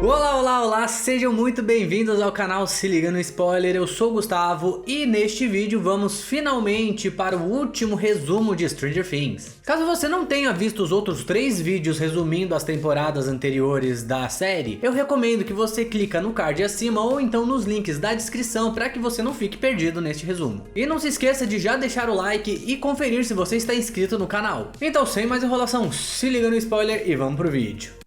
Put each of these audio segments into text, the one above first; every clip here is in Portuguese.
Olá, olá, olá, sejam muito bem-vindos ao canal Se Liga no Spoiler, eu sou o Gustavo e neste vídeo vamos finalmente para o último resumo de Stranger Things. Caso você não tenha visto os outros 3 vídeos resumindo as temporadas anteriores da série, eu recomendo que você clique no card acima ou então nos links da descrição para que você não fique perdido neste resumo. E não se esqueça de já deixar o like e conferir se você está inscrito no canal. Então sem mais enrolação, se liga no spoiler e vamos pro vídeo.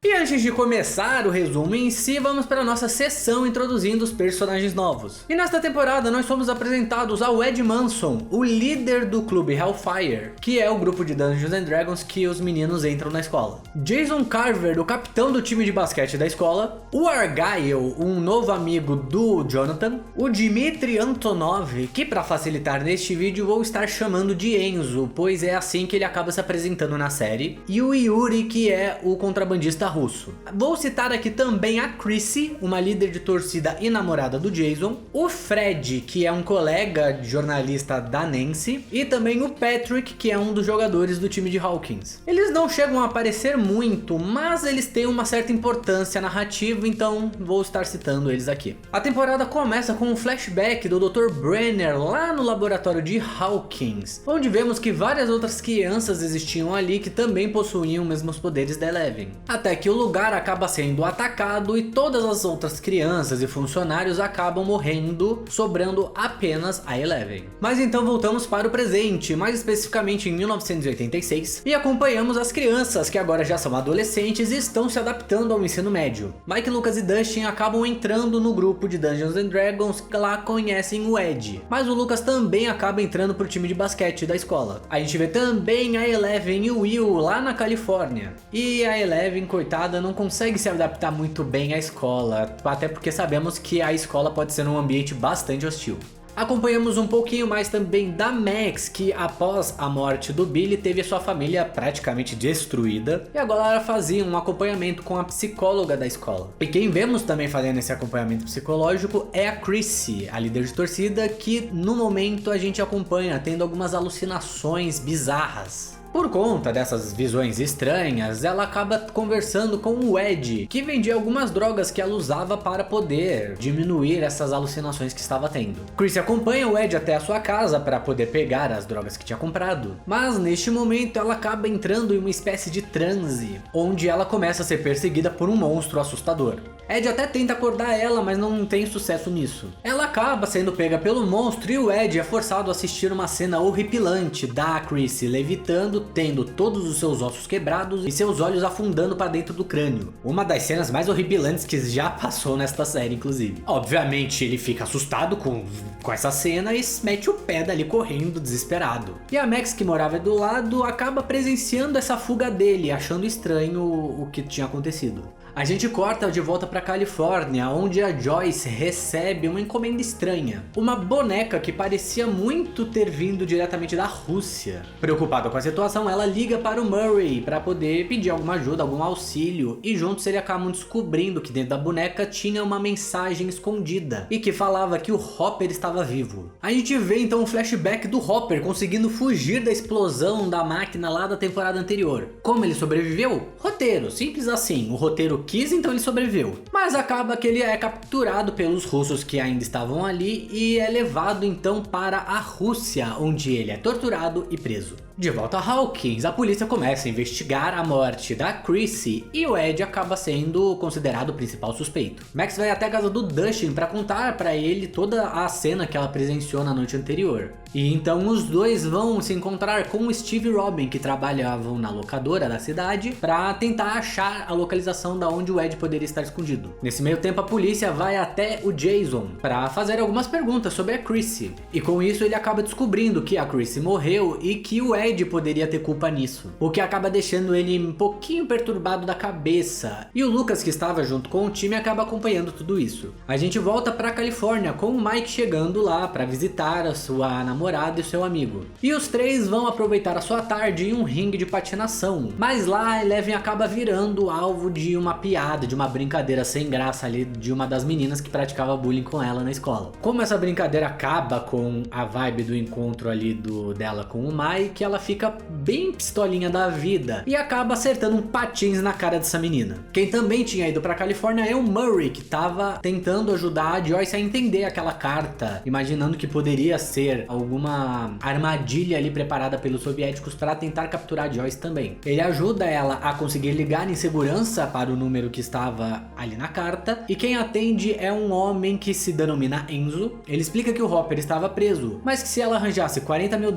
E antes de começar o resumo em si, vamos para a nossa sessão introduzindo os personagens novos. E nesta temporada nós somos apresentados ao Ed Manson, o líder do clube Hellfire, que é o grupo de Dungeons and Dragons que os meninos entram na escola. Jason Carver, o capitão do time de basquete da escola. O Argyle, um novo amigo do Jonathan. O Dmitry Antonov, que para facilitar neste vídeo vou estar chamando de Enzo, pois é assim que ele acaba se apresentando na série. E o Yuri, que é o contrabandista russo. Vou citar aqui também a Chrissy, uma líder de torcida e namorada do Jason, o Fred, que é um colega jornalista da Nancy, e também o Patrick, que é um dos jogadores do time de Hawkins. Eles não chegam a aparecer muito, mas eles têm uma certa importância narrativa, então vou estar citando eles aqui. A temporada começa com um flashback do Dr. Brenner lá no laboratório de Hawkins, onde vemos que várias outras crianças existiam ali que também possuíam os mesmos poderes da Eleven. Até que o lugar acaba sendo atacado e todas as outras crianças e funcionários acabam morrendo, sobrando apenas a Eleven. Mas então voltamos para o presente, mais especificamente em 1986, e acompanhamos as crianças que agora já são adolescentes e estão se adaptando ao ensino médio. Mike, Lucas e Dustin acabam entrando no grupo de Dungeons and Dragons, que lá conhecem o Ed, mas o Lucas também acaba entrando pro time de basquete da escola. A gente vê também a Eleven e o Will lá na Califórnia, e a Eleven, coitada, não consegue se adaptar muito bem à escola, até porque sabemos que a escola pode ser um ambiente bastante hostil. Acompanhamos um pouquinho mais também da Max, que após a morte do Billy teve a sua família praticamente destruída e agora ela fazia um acompanhamento com a psicóloga da escola. E quem vemos também fazendo esse acompanhamento psicológico é a Chrissy, a líder de torcida, que no momento a gente acompanha tendo algumas alucinações bizarras. Por conta dessas visões estranhas, ela acaba conversando com o Ed, que vendia algumas drogas que ela usava para poder diminuir essas alucinações que estava tendo. Chrissy acompanha o Ed até a sua casa para poder pegar as drogas que tinha comprado, mas neste momento ela acaba entrando em uma espécie de transe, onde ela começa a ser perseguida por um monstro assustador. Ed até tenta acordar ela, mas não tem sucesso nisso. Ela acaba sendo pega pelo monstro e o Ed é forçado a assistir uma cena horripilante da Chrissy levitando, tendo todos os seus ossos quebrados e seus olhos afundando para dentro do crânio. Uma das cenas mais horripilantes que já passou nesta série, inclusive. Obviamente ele fica assustado com essa cena e mete o pé dali correndo desesperado. E a Max, que morava do lado, acaba presenciando essa fuga dele, achando estranho o que tinha acontecido. A gente corta de volta para Califórnia, onde a Joyce recebe uma encomenda estranha. Uma boneca que parecia muito ter vindo diretamente da Rússia. Preocupada com a situação, ela liga para o Murray para poder pedir alguma ajuda, algum auxílio. E juntos eles acabam descobrindo que dentro da boneca tinha uma mensagem escondida e que falava que o Hopper estava vivo. A gente vê então um flashback do Hopper conseguindo fugir da explosão da máquina lá da temporada anterior. Como ele sobreviveu? Roteiro, simples assim. O roteiro quis, então ele sobreviveu. Mas acaba que ele é capturado pelos russos que ainda estavam ali e é levado então para a Rússia, onde ele é torturado e preso. De volta a Hawkins, a polícia começa a investigar a morte da Chrissy e o Ed acaba sendo considerado o principal suspeito. Max vai até a casa do Dustin para contar para ele toda a cena que ela presenciou na noite anterior. E então os dois vão se encontrar com o Steve e Robin, que trabalhavam na locadora da cidade, para tentar achar a localização da onde o Ed poderia estar escondido. Nesse meio tempo a polícia vai até o Jason para fazer algumas perguntas sobre a Chrissy. E com isso ele acaba descobrindo que a Chrissy morreu e que o Ed poderia ter culpa nisso, o que acaba deixando ele um pouquinho perturbado da cabeça. E o Lucas, que estava junto com o time, acaba acompanhando tudo isso. A gente volta para Califórnia com o Mike chegando lá para visitar a sua namorada e seu amigo. E os três vão aproveitar a sua tarde em um ringue de patinação. Mas lá a Eleven acaba virando alvo de uma piada, de uma brincadeira sem graça ali de uma das meninas que praticava bullying com ela na escola. Como essa brincadeira acaba com a vibe do encontro ali dela com o Mike, ela fica bem pistolinha da vida e acaba acertando um patins na cara dessa menina. Quem também tinha ido pra Califórnia é o Murray, que tava tentando ajudar a Joyce a entender aquela carta, imaginando que poderia ser alguma armadilha ali preparada pelos soviéticos para tentar capturar a Joyce também. Ele ajuda ela a conseguir ligar em segurança para o número que estava ali na carta, e quem atende é um homem que se denomina Enzo. Ele explica que o Hopper estava preso, mas que se ela arranjasse $40 mil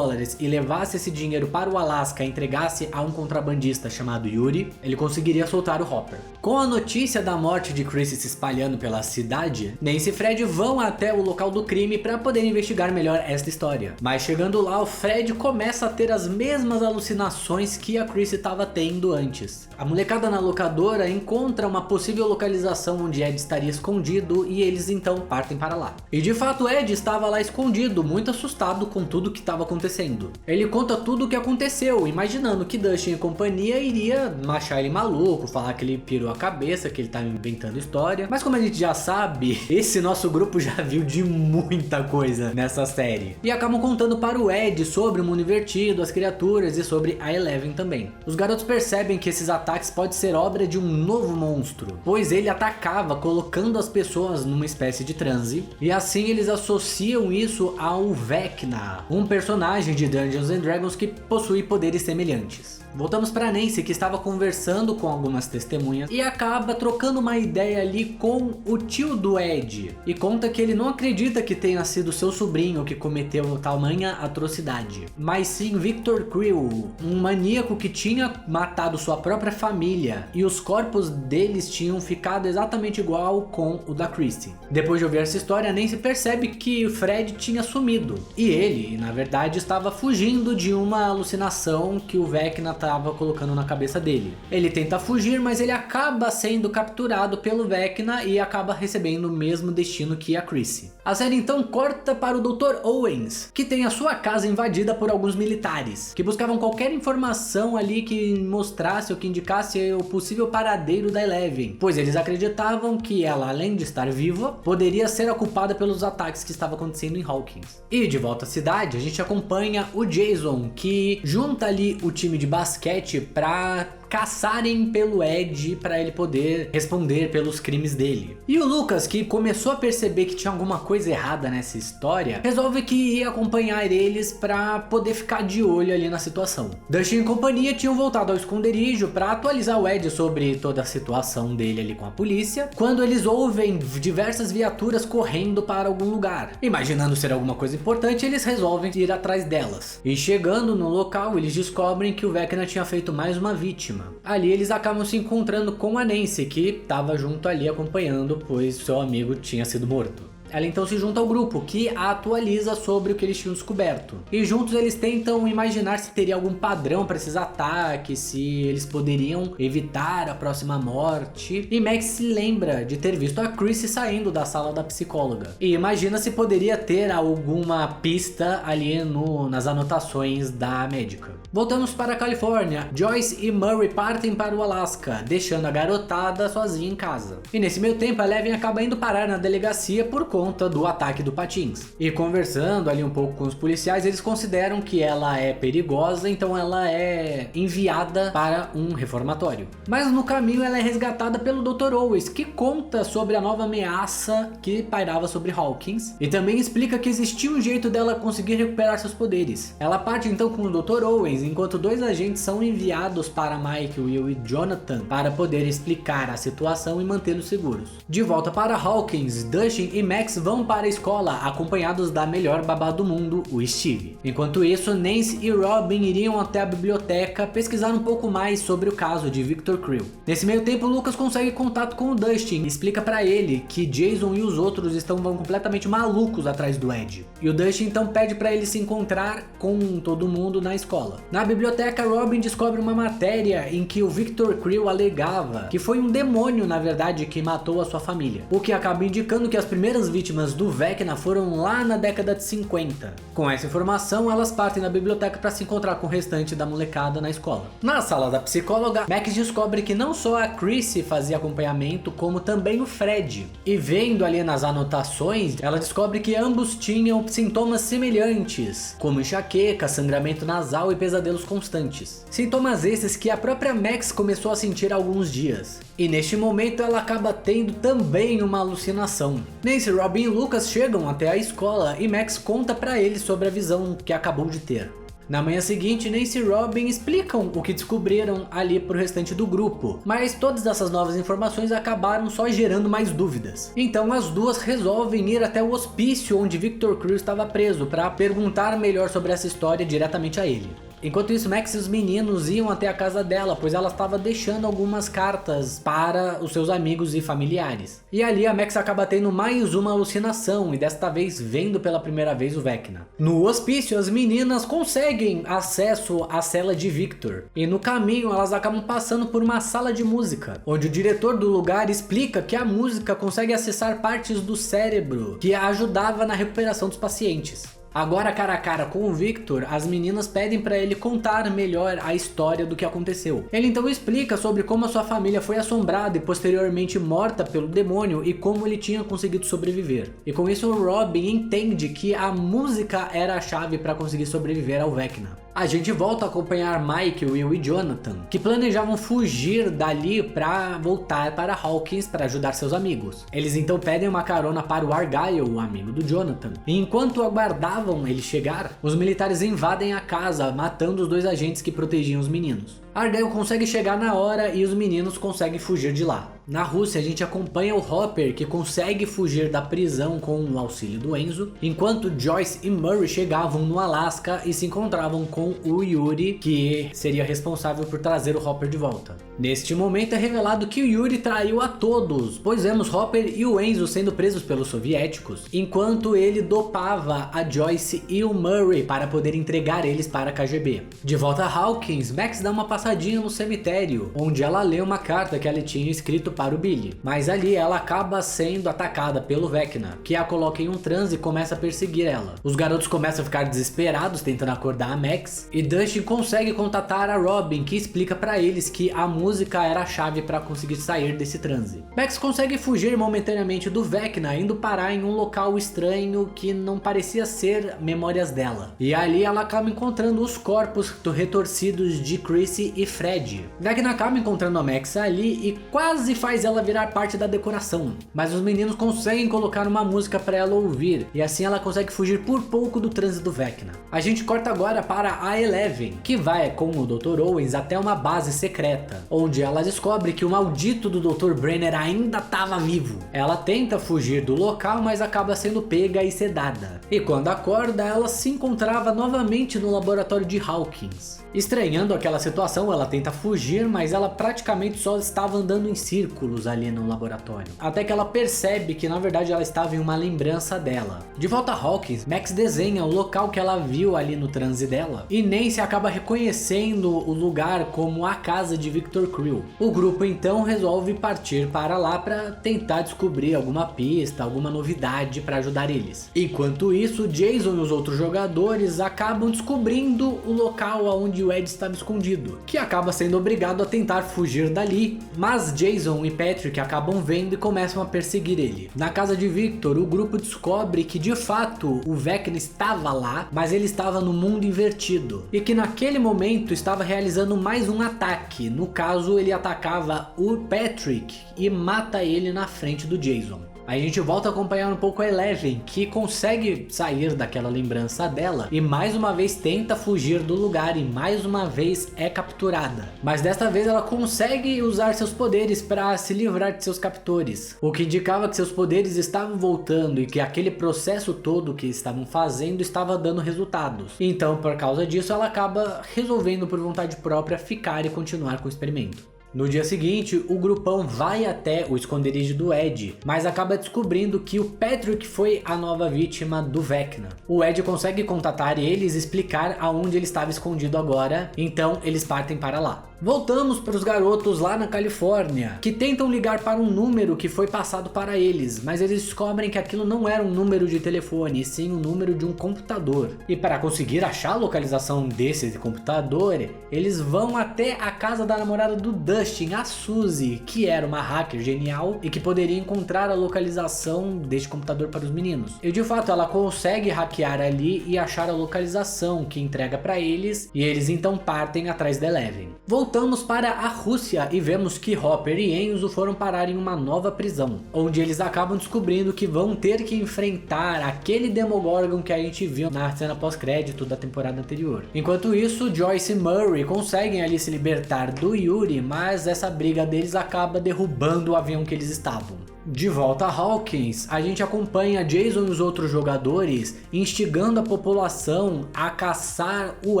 e levasse esse dinheiro para o Alasca e entregasse a um contrabandista chamado Yuri, ele conseguiria soltar o Hopper. Com a notícia da morte de Chrissy se espalhando pela cidade, Nancy e Fred vão até o local do crime para poder investigar melhor esta história. Mas chegando lá, o Fred começa a ter as mesmas alucinações que a Chrissy estava tendo antes. A molecada na locadora encontra uma possível localização onde Ed estaria escondido e eles então partem para lá. E de fato Ed estava lá escondido, muito assustado com tudo que estava acontecendo. Ele conta tudo o que aconteceu, imaginando que Dustin e companhia iria achar ele maluco, falar que ele pirou a cabeça, que ele tá inventando história. Mas como a gente já sabe, esse nosso grupo já viu de muita coisa nessa série. E acabam contando para o Ed sobre o mundo invertido, as criaturas e sobre a Eleven também. Os garotos percebem que esses ataques podem ser obra de um novo monstro, pois ele atacava colocando as pessoas numa espécie de transe, e assim eles associam isso ao Vecna, um personagem de Dungeons and Dragons que possui poderes semelhantes. Voltamos para Nancy, que estava conversando com algumas testemunhas e acaba trocando uma ideia ali com o tio do Ed, e conta que ele não acredita que tenha sido seu sobrinho que cometeu tamanha atrocidade, mas sim Victor Creel, um maníaco que tinha matado sua própria família, e os corpos deles tinham ficado exatamente igual com o da Chrissy. Depois de ouvir essa história, Nancy percebe que o Fred tinha sumido, e ele, na verdade, estava fugindo de uma alucinação que o Vecna estava colocando na cabeça dele. Ele tenta fugir, mas ele acaba sendo capturado pelo Vecna e acaba recebendo o mesmo destino que a Chrissy. A série então corta para o Dr. Owens, que tem a sua casa invadida por alguns militares, que buscavam qualquer informação ali que mostrasse ou que indicasse o possível paradeiro da Eleven, pois eles acreditavam que ela, além de estar viva, poderia ser a culpada pelos ataques que estavam acontecendo em Hawkins. E de volta à cidade, a gente acompanha o Jason, que junta ali o time de basquete para caçarem pelo Ed para ele poder responder pelos crimes dele. E o Lucas, que começou a perceber que tinha alguma coisa errada nessa história, resolve que ia acompanhar eles para poder ficar de olho ali na situação. Dustin e companhia tinham voltado ao esconderijo para atualizar o Ed sobre toda a situação dele ali com a polícia, quando eles ouvem diversas viaturas correndo para algum lugar. Imaginando ser alguma coisa importante, eles resolvem ir atrás delas. E chegando no local, eles descobrem que o Vecna tinha feito mais uma vítima. Ali eles acabam se encontrando com a Nancy, que estava junto ali acompanhando, pois seu amigo tinha sido morto. Ela então se junta ao grupo, que a atualiza sobre o que eles tinham descoberto. E juntos eles tentam imaginar se teria algum padrão para esses ataques, se eles poderiam evitar a próxima morte. E Max se lembra de ter visto a Chrissy saindo da sala da psicóloga. E imagina se poderia ter alguma pista ali nas anotações da médica. Voltamos para a Califórnia. Joyce e Murray partem para o Alasca, deixando a garotada sozinha em casa. E nesse meio tempo, a Eleven acaba indo parar na delegacia por conta do ataque do Patins. E conversando ali um pouco com os policiais, eles consideram que ela é perigosa, então ela é enviada para um reformatório. Mas no caminho ela é resgatada pelo Dr. Owens, que conta sobre a nova ameaça que pairava sobre Hawkins, e também explica que existia um jeito dela conseguir recuperar seus poderes. Ela parte então com o Dr. Owens, enquanto dois agentes são enviados para Mike, Will e Jonathan para poder explicar a situação e mantê-los seguros. De volta para Hawkins, Dustin e Max vão para a escola, acompanhados da melhor babá do mundo, o Steve. Enquanto isso, Nancy e Robin iriam até a biblioteca pesquisar um pouco mais sobre o caso de Victor Creel. Nesse meio tempo, Lucas consegue contato com o Dustin e explica para ele que Jason e os outros estão completamente malucos atrás do Ed. E o Dustin então pede para ele se encontrar com todo mundo na escola. Na biblioteca, Robin descobre uma matéria em que o Victor Creel alegava que foi um demônio, na verdade, que matou a sua família, o que acaba indicando que as primeiras vítimas do Vecna foram lá na década de 50. Com essa informação, elas partem da biblioteca para se encontrar com o restante da molecada na escola. Na sala da psicóloga, Max descobre que não só a Chrissy fazia acompanhamento, como também o Fred. E vendo ali nas anotações, ela descobre que ambos tinham sintomas semelhantes, como enxaqueca, sangramento nasal e pesadelos constantes. Sintomas esses que a própria Max começou a sentir há alguns dias. E neste momento ela acaba tendo também uma alucinação. Nancy, Robin e Lucas chegam até a escola e Max conta pra eles sobre a visão que acabou de ter. Na manhã seguinte, Nancy e Robin explicam o que descobriram ali pro restante do grupo, mas todas essas novas informações acabaram só gerando mais dúvidas. Então as duas resolvem ir até o hospício onde Victor Cruz estava preso para perguntar melhor sobre essa história diretamente a ele. Enquanto isso, Max e os meninos iam até a casa dela, pois ela estava deixando algumas cartas para os seus amigos e familiares. E ali a Max acaba tendo mais uma alucinação, e desta vez vendo pela primeira vez o Vecna. No hospício, as meninas conseguem acesso à cela de Victor, e no caminho elas acabam passando por uma sala de música, onde o diretor do lugar explica que a música consegue acessar partes do cérebro que ajudava na recuperação dos pacientes. Agora, cara a cara com o Victor, as meninas pedem para ele contar melhor a história do que aconteceu. Ele então explica sobre como a sua família foi assombrada e posteriormente morta pelo demônio e como ele tinha conseguido sobreviver. E com isso o Robin entende que a música era a chave para conseguir sobreviver ao Vecna. A gente volta a acompanhar Mike, Will e Jonathan, que planejavam fugir dali para voltar para Hawkins para ajudar seus amigos. Eles então pedem uma carona para o Argyle, o amigo do Jonathan. E enquanto aguardavam ele chegar, os militares invadem a casa, matando os dois agentes que protegiam os meninos. Argyle consegue chegar na hora e os meninos conseguem fugir de lá. Na Rússia, a gente acompanha o Hopper, que consegue fugir da prisão com o auxílio do Enzo, enquanto Joyce e Murray chegavam no Alasca e se encontravam com o Yuri, que seria responsável por trazer o Hopper de volta. Neste momento é revelado que o Yuri traiu a todos, pois vemos Hopper e o Enzo sendo presos pelos soviéticos, enquanto ele dopava a Joyce e o Murray para poder entregar eles para a KGB. De volta a Hawkins, Max dá uma passadinha no cemitério, onde ela lê uma carta que ela tinha escrito para o Billy, mas ali ela acaba sendo atacada pelo Vecna, que a coloca em um transe e começa a perseguir ela. Os garotos começam a ficar desesperados tentando acordar a Max, e Dustin consegue contatar a Robin, que explica para eles que a música era a chave para conseguir sair desse transe. Max consegue fugir momentaneamente do Vecna, indo parar em um local estranho que não parecia ser memórias dela, e ali ela acaba encontrando os corpos retorcidos de Chrissy e Fred. Vecna acaba encontrando a Max ali e quase faz ela virar parte da decoração, mas os meninos conseguem colocar uma música para ela ouvir, e assim ela consegue fugir por pouco do transe do Vecna. A gente corta agora para a Eleven, que vai com o Dr. Owens até uma base secreta, onde ela descobre que o maldito do Dr. Brenner ainda estava vivo. Ela tenta fugir do local, mas acaba sendo pega e sedada. E quando acorda, ela se encontrava novamente no laboratório de Hawkins. Estranhando aquela situação, ela tenta fugir, mas ela praticamente só estava andando em círculos ali no laboratório. Até que ela percebe que na verdade ela estava em uma lembrança dela. De volta a Hawkins, Max desenha o local que ela viu ali no transe dela, e Nancy acaba reconhecendo o lugar como a casa de Victor Creel. O grupo então resolve partir para lá para tentar descobrir alguma pista, alguma novidade para ajudar eles. Enquanto isso, Jason e os outros jogadores acabam descobrindo o local onde o Ed estava escondido, que acaba sendo obrigado a tentar fugir dali, mas Jason e Patrick acabam vendo e começam a perseguir ele. Na casa de Victor, o grupo descobre que de fato o Vecna estava lá, mas ele estava no mundo invertido, e que naquele momento estava realizando mais um ataque. No caso, ele atacava o Patrick e mata ele na frente do Jason. A gente volta a acompanhar um pouco a Eleven, que consegue sair daquela lembrança dela e mais uma vez tenta fugir do lugar e mais uma vez é capturada. Mas desta vez ela consegue usar seus poderes para se livrar de seus captores, o que indicava que seus poderes estavam voltando e que aquele processo todo que estavam fazendo estava dando resultados. Então, por causa disso, ela acaba resolvendo por vontade própria ficar e continuar com o experimento. No dia seguinte, o grupão vai até o esconderijo do Ed, mas acaba descobrindo que o Patrick foi a nova vítima do Vecna. O Ed consegue contatar eles e explicar aonde ele estava escondido agora, então eles partem para lá. Voltamos para os garotos lá na Califórnia, que tentam ligar para um número que foi passado para eles, mas eles descobrem que aquilo não era um número de telefone, e sim um número de um computador. E para conseguir achar a localização desse computador, eles vão até a casa da namorada do Dustin, a Suzy, que era uma hacker genial e que poderia encontrar a localização deste computador para os meninos. E de fato ela consegue hackear ali e achar a localização que entrega para eles, e eles então partem atrás da Eleven. Voltamos para a Rússia e vemos que Hopper e Enzo foram parar em uma nova prisão, onde eles acabam descobrindo que vão ter que enfrentar aquele Demogorgon que a gente viu na cena pós-crédito da temporada anterior. Enquanto isso, Joyce e Murray conseguem ali se libertar do Yuri, mas essa briga deles acaba derrubando o avião que eles estavam. De volta a Hawkins, a gente acompanha Jason e os outros jogadores instigando a população a caçar o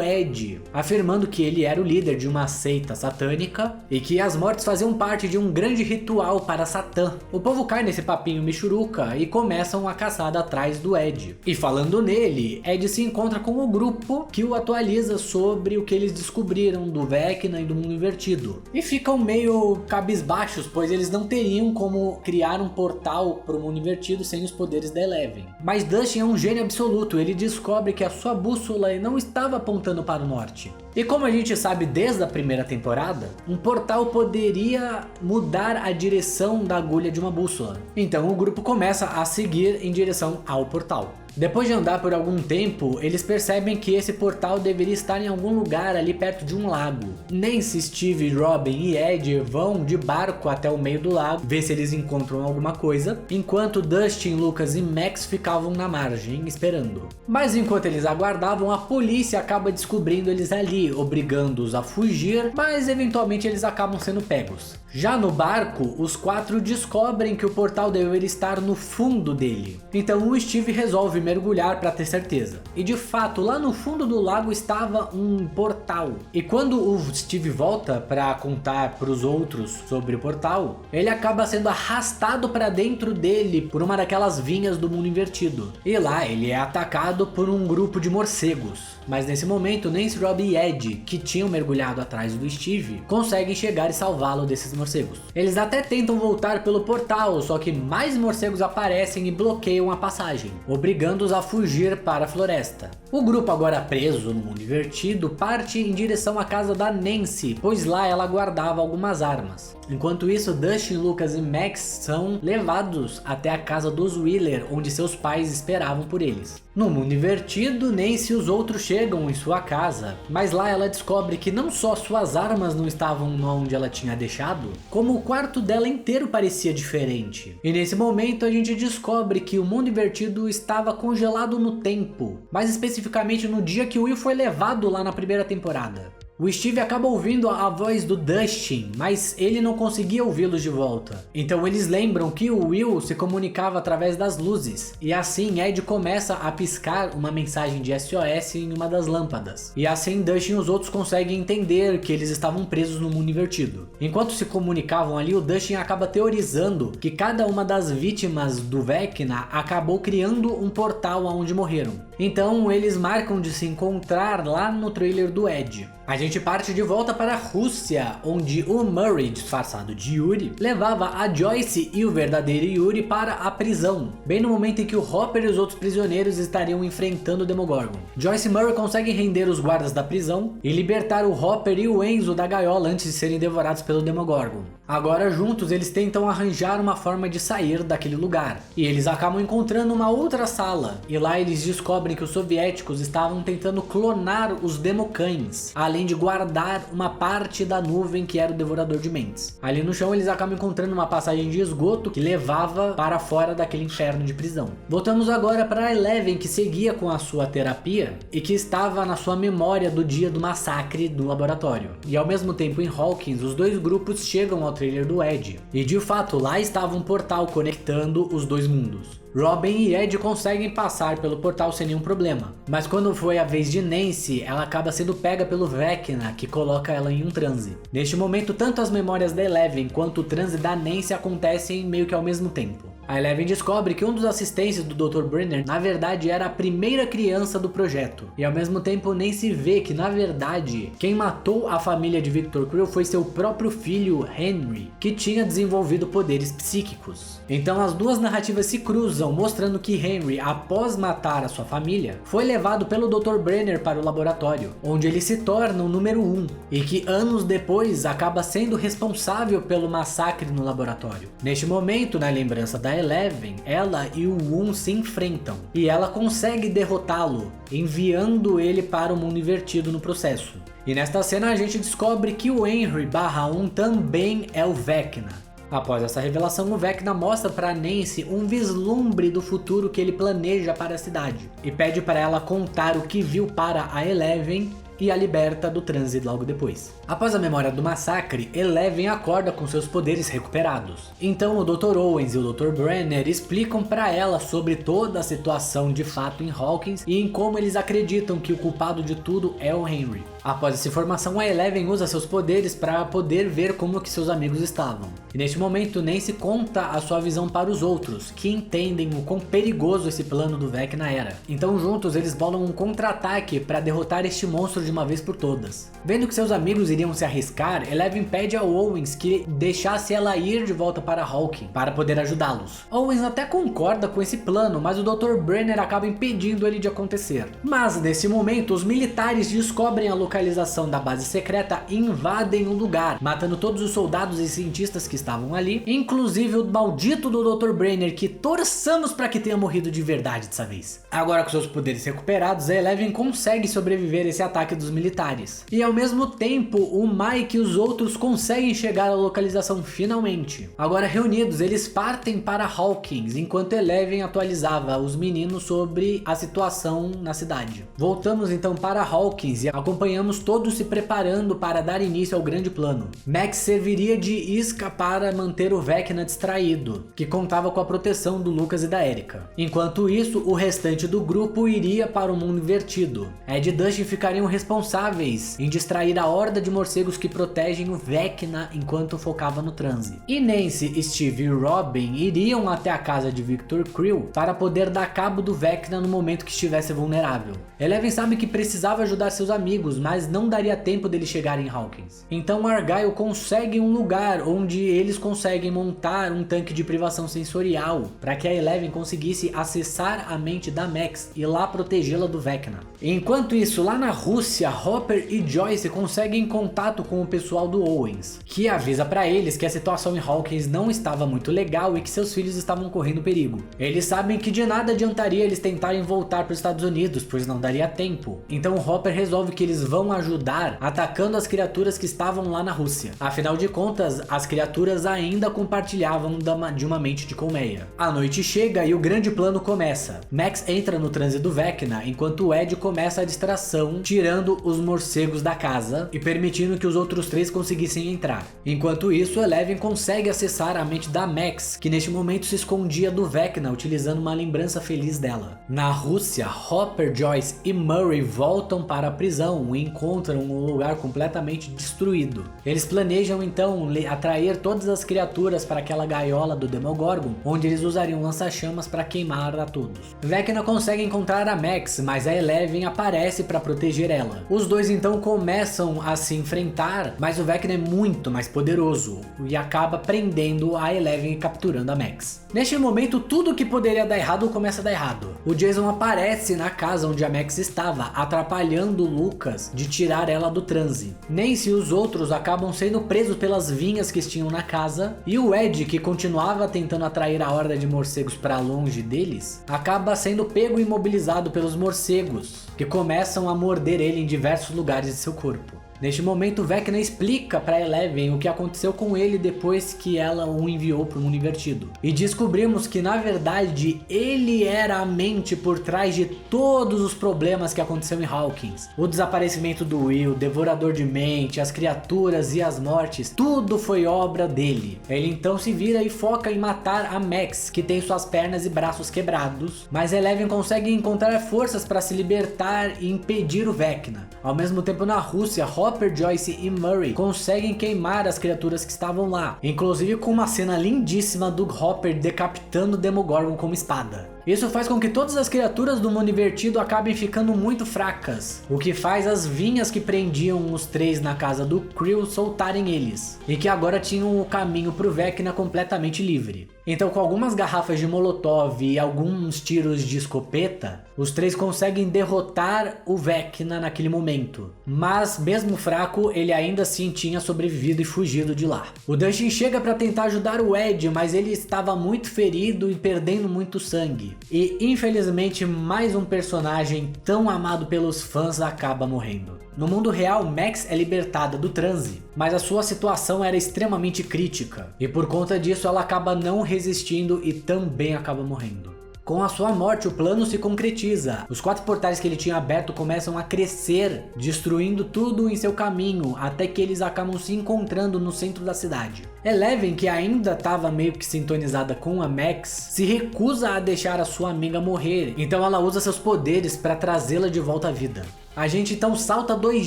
Ed, afirmando que ele era o líder de uma seita satânica e que as mortes faziam parte de um grande ritual para Satã. O povo cai nesse papinho michuruca e começam a caçada atrás do Ed. E falando nele, Ed se encontra com o grupo que o atualiza sobre o que eles descobriram do Vecna e do mundo invertido. E ficam meio cabisbaixos, pois eles não teriam como criar um portal para o mundo invertido sem os poderes da Eleven. Mas Dustin é um gênio absoluto, ele descobre que a sua bússola não estava apontando para o norte. E como a gente sabe desde a primeira temporada, um portal poderia mudar a direção da agulha de uma bússola. Então o grupo começa a seguir em direção ao portal. Depois de andar por algum tempo, eles percebem que esse portal deveria estar em algum lugar ali perto de um lago. Nancy, Steve, Robin e Ed vão de barco até o meio do lago, ver se eles encontram alguma coisa, enquanto Dustin, Lucas e Max ficavam na margem esperando. Mas enquanto eles aguardavam, a polícia acaba descobrindo eles ali, obrigando-os a fugir, mas eventualmente eles acabam sendo pegos. Já no barco, os quatro descobrem que o portal deveria estar no fundo dele. Então o Steve resolve mergulhar para ter certeza. E de fato, lá no fundo do lago estava um portal. E quando o Steve volta para contar para os outros sobre o portal, ele acaba sendo arrastado para dentro dele por uma daquelas vinhas do mundo invertido. E lá ele é atacado por um grupo de morcegos. Mas nesse momento, Nancy, Rob e Ed, que tinham mergulhado atrás do Steve, conseguem chegar e salvá-lo desses morcegos. Eles até tentam voltar pelo portal, só que mais morcegos aparecem e bloqueiam a passagem, obrigando-os a fugir para a floresta. O grupo, agora preso no mundo invertido, parte em direção à casa da Nancy, pois lá ela guardava algumas armas. Enquanto isso, Dustin, Lucas e Max são levados até a casa dos Wheeler, onde seus pais esperavam por eles. No mundo invertido, Nancy e os outros chegam em sua casa, mas lá ela descobre que não só suas armas não estavam onde ela tinha deixado, como o quarto dela inteiro parecia diferente. E nesse momento a gente descobre que o mundo invertido estava congelado no tempo, mais especificamente no dia que o Will foi levado lá na primeira temporada. O Steve acaba ouvindo a voz do Dustin, mas ele não conseguia ouvi-los de volta. Então eles lembram que o Will se comunicava através das luzes. E assim Ed começa a piscar uma mensagem de SOS em uma das lâmpadas. E assim Dustin e os outros conseguem entender que eles estavam presos no mundo invertido. Enquanto se comunicavam ali, o Dustin acaba teorizando que cada uma das vítimas do Vecna acabou criando um portal aonde morreram. Então eles marcam de se encontrar lá no trailer do Ed. A gente parte de volta para a Rússia, onde o Murray, disfarçado de Yuri, levava a Joyce e o verdadeiro Yuri para a prisão, bem no momento em que o Hopper e os outros prisioneiros estariam enfrentando o Demogorgon. Joyce e Murray conseguem render os guardas da prisão e libertar o Hopper e o Enzo da gaiola antes de serem devorados pelo Demogorgon. Agora juntos eles tentam arranjar uma forma de sair daquele lugar, e eles acabam encontrando uma outra sala, e lá eles descobrem que os soviéticos estavam tentando clonar os Democães, além de guardar uma parte da nuvem que era o Devorador de Mentes. Ali no chão eles acabam encontrando uma passagem de esgoto que levava para fora daquele inferno de prisão. Voltamos agora para a Eleven, que seguia com a sua terapia e que estava na sua memória do dia do massacre do laboratório. E ao mesmo tempo em Hawkins, os dois grupos chegam ao trailer do Ed. E de fato lá estava um portal conectando os dois mundos. Robin e Ed conseguem passar pelo portal sem nenhum problema, mas quando foi a vez de Nancy, ela acaba sendo pega pelo Vecna, que coloca ela em um transe. Neste momento, tanto as memórias da Eleven quanto o transe da Nancy acontecem meio que ao mesmo tempo. A Eleven descobre que um dos assistentes do Dr. Brenner na verdade era a primeira criança do projeto. E ao mesmo tempo nem se vê que na verdade quem matou a família de Victor Creel foi seu próprio filho Henry, que tinha desenvolvido poderes psíquicos. Então as duas narrativas se cruzam, mostrando que Henry, após matar a sua família, foi levado pelo Dr. Brenner para o laboratório, onde ele se torna o número 1, e que anos depois acaba sendo responsável pelo massacre no laboratório. Neste momento, na lembrança da Eleven, ela e o 1 se enfrentam, e ela consegue derrotá-lo, enviando ele para o mundo invertido no processo. E nesta cena a gente descobre que o Henry/1 também é o Vecna. Após essa revelação, o Vecna mostra para Nancy um vislumbre do futuro que ele planeja para a cidade, e pede para ela contar o que viu para a Eleven e a liberta do transe logo depois. Após a memória do massacre, Eleven acorda com seus poderes recuperados. Então o Dr. Owens e o Dr. Brenner explicam para ela sobre toda a situação de fato em Hawkins e em como eles acreditam que o culpado de tudo é o Henry. Após essa informação, a Eleven usa seus poderes para poder ver como que seus amigos estavam. E neste momento, Nancy conta a sua visão para os outros, que entendem o quão perigoso esse plano do Vecna era. Então juntos eles bolam um contra-ataque para derrotar este monstro de uma vez por todas. Vendo que seus amigos iriam se arriscar, Eleven pede a Owens que deixasse ela ir de volta para Hawkins para poder ajudá-los. Owens até concorda com esse plano, mas o Dr. Brenner acaba impedindo ele de acontecer. Mas nesse momento, os militares descobrem a localização da base secreta e invadem o lugar, matando todos os soldados e cientistas que estavam ali, inclusive o maldito do Dr. Brenner, que torçamos para que tenha morrido de verdade dessa vez. Agora com seus poderes recuperados, a Eleven consegue sobreviver a esse ataque dos militares. E ao mesmo tempo, o Mike e os outros conseguem chegar à localização finalmente. Agora reunidos, eles partem para Hawkins, enquanto Eleven atualizava os meninos sobre a situação na cidade. Voltamos então para Hawkins e acompanhamos todos se preparando para dar início ao grande plano. Max serviria de isca para manter o Vecna distraído, que contava com a proteção do Lucas e da Erica. Enquanto isso, o restante do grupo iria para o mundo invertido. Ed e Dustin ficariam responsáveis em distrair a horda de morcegos que protegem o Vecna enquanto focava no transe. E Nancy, Steve e Robin iriam até a casa de Victor Creel para poder dar cabo do Vecna no momento que estivesse vulnerável. Eleven sabe que precisava ajudar seus amigos, mas não daria tempo deles chegarem em Hawkins. Então Argyle consegue um lugar onde eles conseguem montar um tanque de privação sensorial para que a Eleven conseguisse acessar a mente da Max e lá protegê-la do Vecna. Enquanto isso, lá na Rússia, Hopper e Joyce conseguem contato com o pessoal do Owens, que avisa para eles que a situação em Hawkins não estava muito legal e que seus filhos estavam correndo perigo. Eles sabem que de nada adiantaria eles tentarem voltar para os Estados Unidos, pois não daria tempo. Então Hopper resolve que eles vão ajudar atacando as criaturas que estavam lá na Rússia. Afinal de contas, as criaturas ainda compartilhavam de uma mente de colmeia. A noite chega e o grande plano começa. Max entra no transe do Vecna, enquanto Ed começa a distração, tirando os morcegos da casa e permitindo que os outros três conseguissem entrar. Enquanto isso, Eleven consegue acessar a mente da Max, que neste momento se escondia do Vecna, utilizando uma lembrança feliz dela. Na Rússia, Hopper, Joyce e Murray voltam para a prisão e encontram um lugar completamente destruído. Eles planejam então atrair todas as criaturas para aquela gaiola do Demogorgon, onde eles usariam lança-chamas para queimar a todos. Vecna consegue encontrar a Max, mas a Eleven aparece para proteger ela. Os dois então começam a se enfrentar, mas o Vecna é muito mais poderoso e acaba prendendo a Eleven e capturando a Max. Neste momento, tudo que poderia dar errado começa a dar errado. O Jason aparece na casa onde a Max estava, atrapalhando o Lucas de tirar ela do transe. Nancy e os outros acabam sendo presos pelas vinhas que tinham na casa, e o Ed, que continuava tentando atrair a horda de morcegos para longe deles, acaba sendo pego e imobilizado pelos morcegos, que começam a morder ele em diversos lugares de seu corpo. Neste momento, Vecna explica para Eleven o que aconteceu com ele depois que ela o enviou para o mundo invertido. E descobrimos que, na verdade, ele era a mente por trás de todos os problemas que aconteceram em Hawkins. O desaparecimento do Will, Devorador de Mente, as criaturas e as mortes, tudo foi obra dele. Ele então se vira e foca em matar a Max, que tem suas pernas e braços quebrados, mas Eleven consegue encontrar forças para se libertar e impedir o Vecna. Ao mesmo tempo, na Rússia, Hopper, Joyce e Murray conseguem queimar as criaturas que estavam lá, inclusive com uma cena lindíssima do Hopper decapitando o Demogorgon com uma espada. Isso faz com que todas as criaturas do mundo invertido acabem ficando muito fracas, o que faz as vinhas que prendiam os três na casa do Creel soltarem eles, e que agora tinham o caminho pro Vecna completamente livre. Então, com algumas garrafas de Molotov e alguns tiros de escopeta, os três conseguem derrotar o Vecna naquele momento. Mas, mesmo fraco, ele ainda assim tinha sobrevivido e fugido de lá. O Dustin chega para tentar ajudar o Ed, mas ele estava muito ferido e perdendo muito sangue. E, infelizmente, mais um personagem tão amado pelos fãs acaba morrendo. No mundo real, Max é libertada do transe, mas a sua situação era extremamente crítica, e por conta disso ela acaba não resistindo e também acaba morrendo. Com a sua morte, o plano se concretiza. Os 4 portais que ele tinha aberto começam a crescer, destruindo tudo em seu caminho, até que eles acabam se encontrando no centro da cidade. Eleven, que ainda estava meio que sintonizada com a Max, se recusa a deixar a sua amiga morrer, então ela usa seus poderes para trazê-la de volta à vida. A gente então salta 2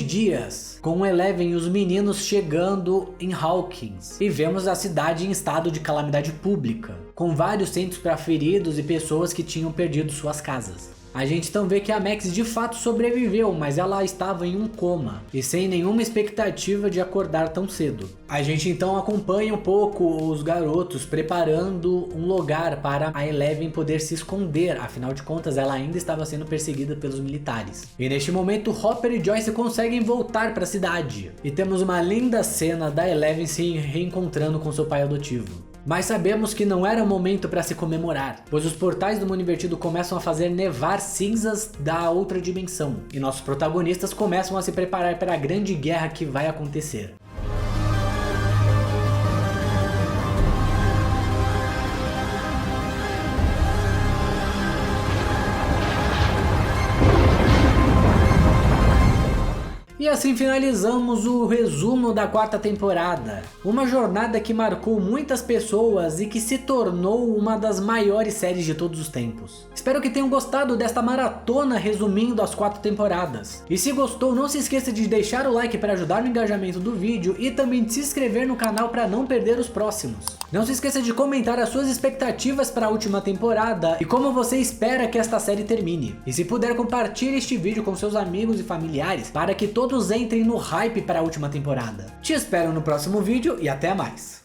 dias, com Eleven e os meninos chegando em Hawkins, e vemos a cidade em estado de calamidade pública, com vários centros para feridos e pessoas que tinham perdido suas casas. A gente então vê que a Max de fato sobreviveu, mas ela estava em um coma e sem nenhuma expectativa de acordar tão cedo. A gente então acompanha um pouco os garotos preparando um lugar para a Eleven poder se esconder, afinal de contas ela ainda estava sendo perseguida pelos militares. E neste momento Hopper e Joyce conseguem voltar para a cidade e temos uma linda cena da Eleven se reencontrando com seu pai adotivo. Mas sabemos que não era momento para se comemorar, pois os portais do mundo invertido começam a fazer nevar cinzas da outra dimensão, e nossos protagonistas começam a se preparar para a grande guerra que vai acontecer. E assim finalizamos o resumo da 4ª temporada. Uma jornada que marcou muitas pessoas e que se tornou uma das maiores séries de todos os tempos. Espero que tenham gostado desta maratona resumindo as 4 temporadas. E se gostou, não se esqueça de deixar o like para ajudar no engajamento do vídeo e também de se inscrever no canal para não perder os próximos. Não se esqueça de comentar as suas expectativas para a última temporada e como você espera que esta série termine. E se puder, compartilhe este vídeo com seus amigos e familiares para que todos entrem no hype para a última temporada. Te espero no próximo vídeo e até mais!